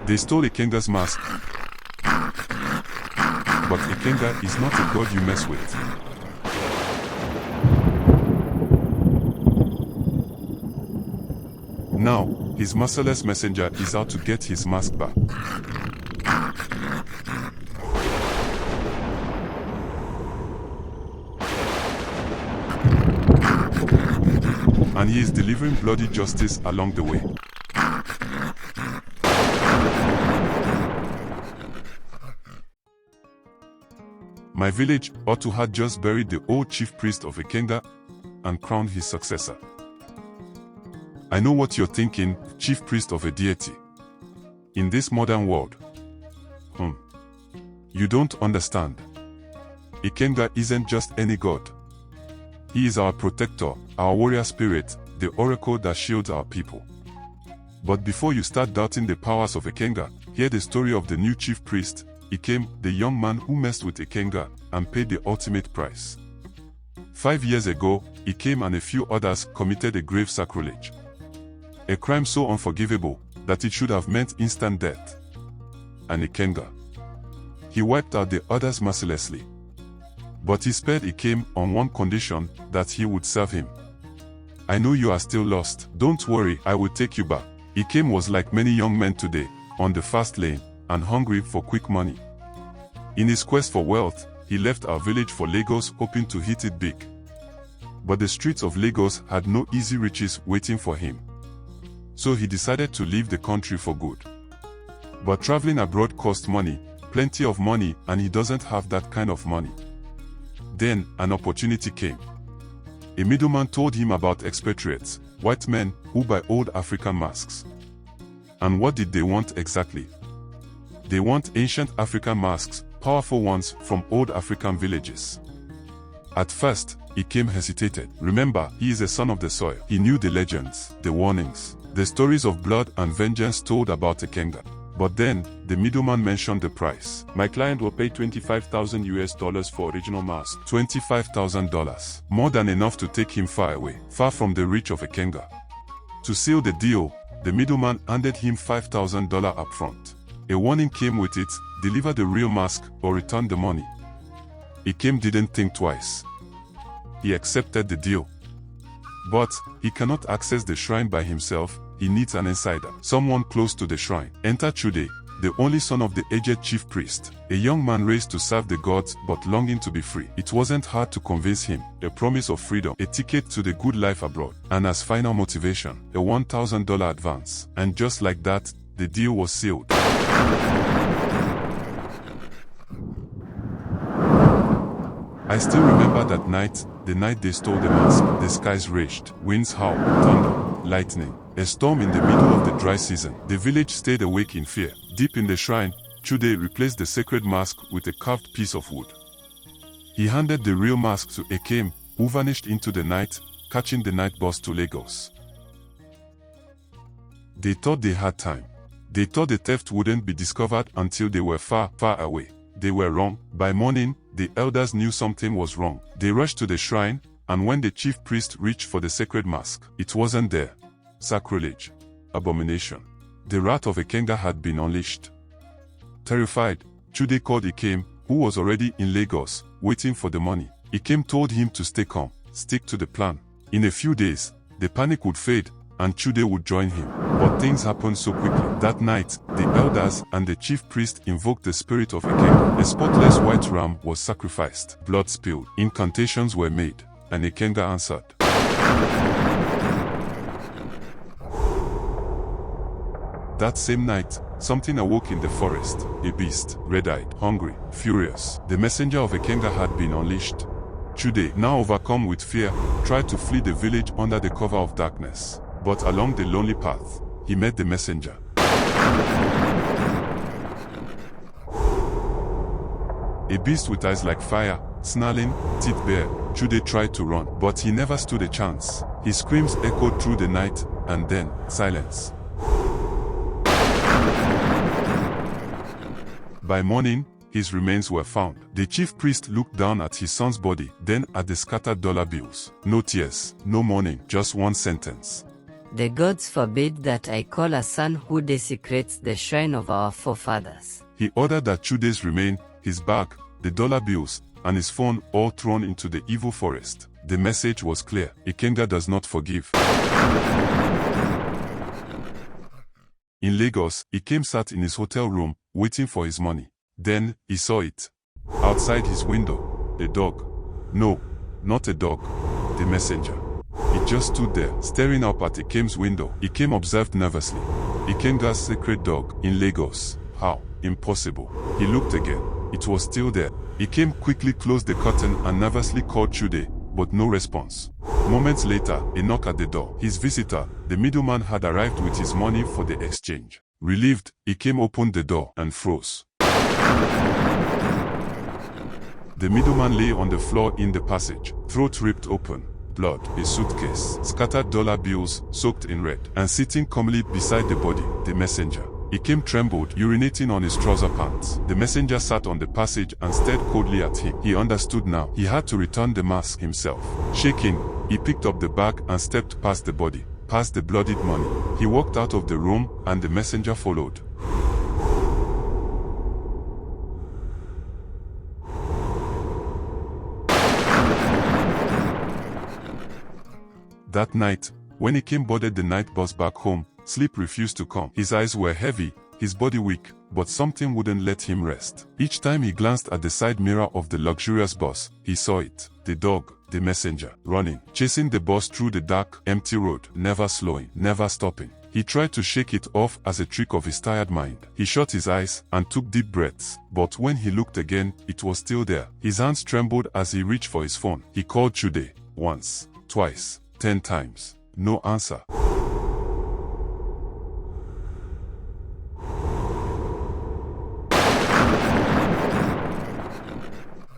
They stole Ikenga's mask. But Ikenga is not a god you mess with. Now, his merciless messenger is out to get his mask back. And he is delivering bloody justice along the way. My village ought to have just buried the old chief priest of Ikenga and crowned his successor. I know what you're thinking, chief priest of a deity. In this modern world. You don't understand. Ikenga isn't just any god. He is our protector, our warrior spirit, the oracle that shields our people. But before you start doubting the powers of Ikenga, hear the story of the new chief priest, Ikem, the young man who messed with Ikenga and paid the ultimate price. 5 years ago, Ikem and a few others committed a grave sacrilege. A crime so unforgivable that it should have meant instant death. And Ikenga. He wiped out the others mercilessly. But he spared Ikem on one condition, that he would serve him. I know you are still lost. Don't worry, I will take you back. Ikem was like many young men today, on the fast lane, and hungry for quick money. In his quest for wealth, he left our village for Lagos hoping to hit it big. But the streets of Lagos had no easy riches waiting for him. So he decided to leave the country for good. But traveling abroad cost money, plenty of money, and he doesn't have that kind of money. Then, an opportunity came. A middleman told him about expatriates, white men who buy old African masks. And what did they want exactly? They want ancient African masks, powerful ones from old African villages. At first, Ikem hesitated. Remember, he is a son of the soil. He knew the legends, the warnings, the stories of blood and vengeance told about Ikenga. But then, the middleman mentioned the price. My client will pay $25,000 for original mask. $25,000. More than enough to take him far away, far from the reach of Ikenga. To seal the deal, the middleman handed him $5,000 upfront. A warning came with it: deliver the real mask or return the money. Ikem didn't think twice. He accepted the deal. But he cannot access the shrine by himself. He needs an insider, someone close to the shrine. Enter Chude, the only son of the aged chief priest, a young man raised to serve the gods but longing to be free. It wasn't hard to convince him. A promise of freedom, a ticket to the good life abroad, and as final motivation, a $1,000 advance. And just like that, the deal was sealed. I still remember that night, the night they stole the mask. The skies raged, winds howled, thunder, lightning. A storm in the middle of the dry season. The village stayed awake in fear. Deep in the shrine, Chude replaced the sacred mask with a carved piece of wood. He handed the real mask to Ikem, who vanished into the night, catching the night bus to Lagos. They thought they had time. They thought the theft wouldn't be discovered until they were far, far away. They were wrong. By morning, the elders knew something was wrong. They rushed to the shrine, and when the chief priest reached for the sacred mask, it wasn't there. Sacrilege. Abomination. The wrath of Ikenga had been unleashed. Terrified, Chude called Ikem, who was already in Lagos, waiting for the money. Ikem told him to stay calm, stick to the plan. In a few days, the panic would fade, and Chude would join him. But things happened so quickly. That night, the elders and the chief priest invoked the spirit of Ikenga. A spotless white ram was sacrificed. Blood spilled. Incantations were made, and Ikenga answered. That same night, something awoke in the forest. A beast, red-eyed, hungry, furious. The messenger of Ikenga had been unleashed. Chude, now overcome with fear, tried to flee the village under the cover of darkness. But along the lonely path, he met the messenger. A beast with eyes like fire, snarling, teeth bare, Chude tried to run, but he never stood a chance. His screams echoed through the night, and then, silence. By morning, his remains were found. The chief priest looked down at his son's body, then at the scattered dollar bills. No tears, no mourning, just one sentence. The gods forbid that I call a son who desecrates the shrine of our forefathers. He ordered that Chude's remain, his bag, the dollar bills, and his phone all thrown into the evil forest. The message was clear: Ikenga does not forgive. In Lagos, Ikem sat in his hotel room, waiting for his money. Then, he saw it. Outside his window, a dog. No, not a dog. The messenger. It just stood there, staring up at Ikem's window. Ikem observed nervously. Ikenga's sacred dog, in Lagos. How? Impossible. He looked again. It was still there. Ikem quickly closed the curtain and nervously called Chude, but no response. Moments later, a knock at the door. His visitor, the middleman, had arrived with his money for the exchange. Relieved, Ikem opened the door and froze. The middleman lay on the floor in the passage, throat ripped open, blood, a suitcase, scattered dollar bills soaked in red, and sitting calmly beside the body, the messenger. Ikem trembled, urinating on his trouser pants. The messenger sat on the passage and stared coldly at him. He understood now. He had to return the mask himself. Shaking, he picked up the bag and stepped past the body, past the bloodied money. He walked out of the room, and the messenger followed. That night, when Ikem boarded the night bus back home, sleep refused to come. His eyes were heavy, his body weak, but something wouldn't let him rest. Each time he glanced at the side mirror of the luxurious bus, he saw it. The dog, the messenger, running, chasing the bus through the dark, empty road, never slowing, never stopping. He tried to shake it off as a trick of his tired mind. He shut his eyes and took deep breaths, but when he looked again, it was still there. His hands trembled as he reached for his phone. He called Chude, once, twice, 10 times. No answer.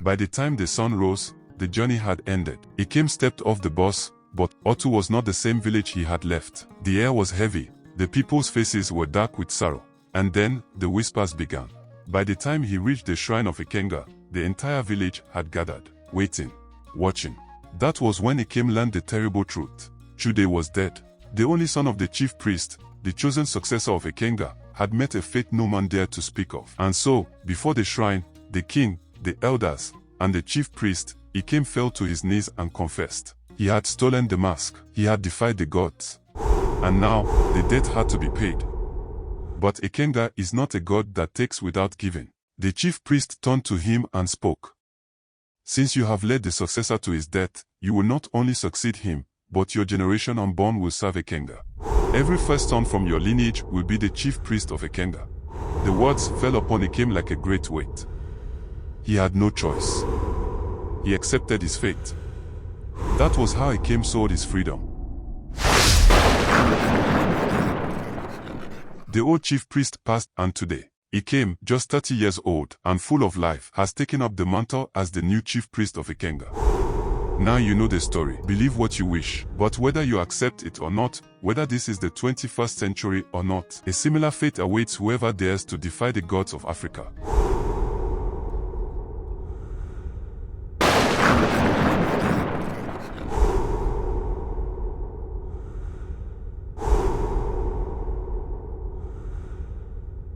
By the time the sun rose, the journey had ended. Ikem stepped off the bus, but Otu was not the same village he had left. The air was heavy, the people's faces were dark with sorrow. And then, the whispers began. By the time he reached the shrine of Ikenga, the entire village had gathered, waiting, watching. That was when Ikem learned the terrible truth. Chude was dead. The only son of the chief priest, the chosen successor of Ikenga, had met a fate no man dared to speak of. And so, before the shrine, the king, the elders, and the chief priest, Ikem fell to his knees and confessed. He had stolen the mask. He had defied the gods. And now, the debt had to be paid. But Ikenga is not a god that takes without giving. The chief priest turned to him and spoke. Since you have led the successor to his death, you will not only succeed him, but your generation unborn will serve Ikenga. Every first son from your lineage will be the chief priest of Ikenga. The words fell upon Ikem like a great weight. He had no choice. He accepted his fate. That was how Ikem sold his freedom. The old chief priest passed, and today, Ikem, just 30 years old and full of life, has taken up the mantle as the new chief priest of Ikenga. Now you know the story. Believe what you wish, but whether you accept it or not, whether this is the 21st century or not, a similar fate awaits whoever dares to defy the gods of Africa.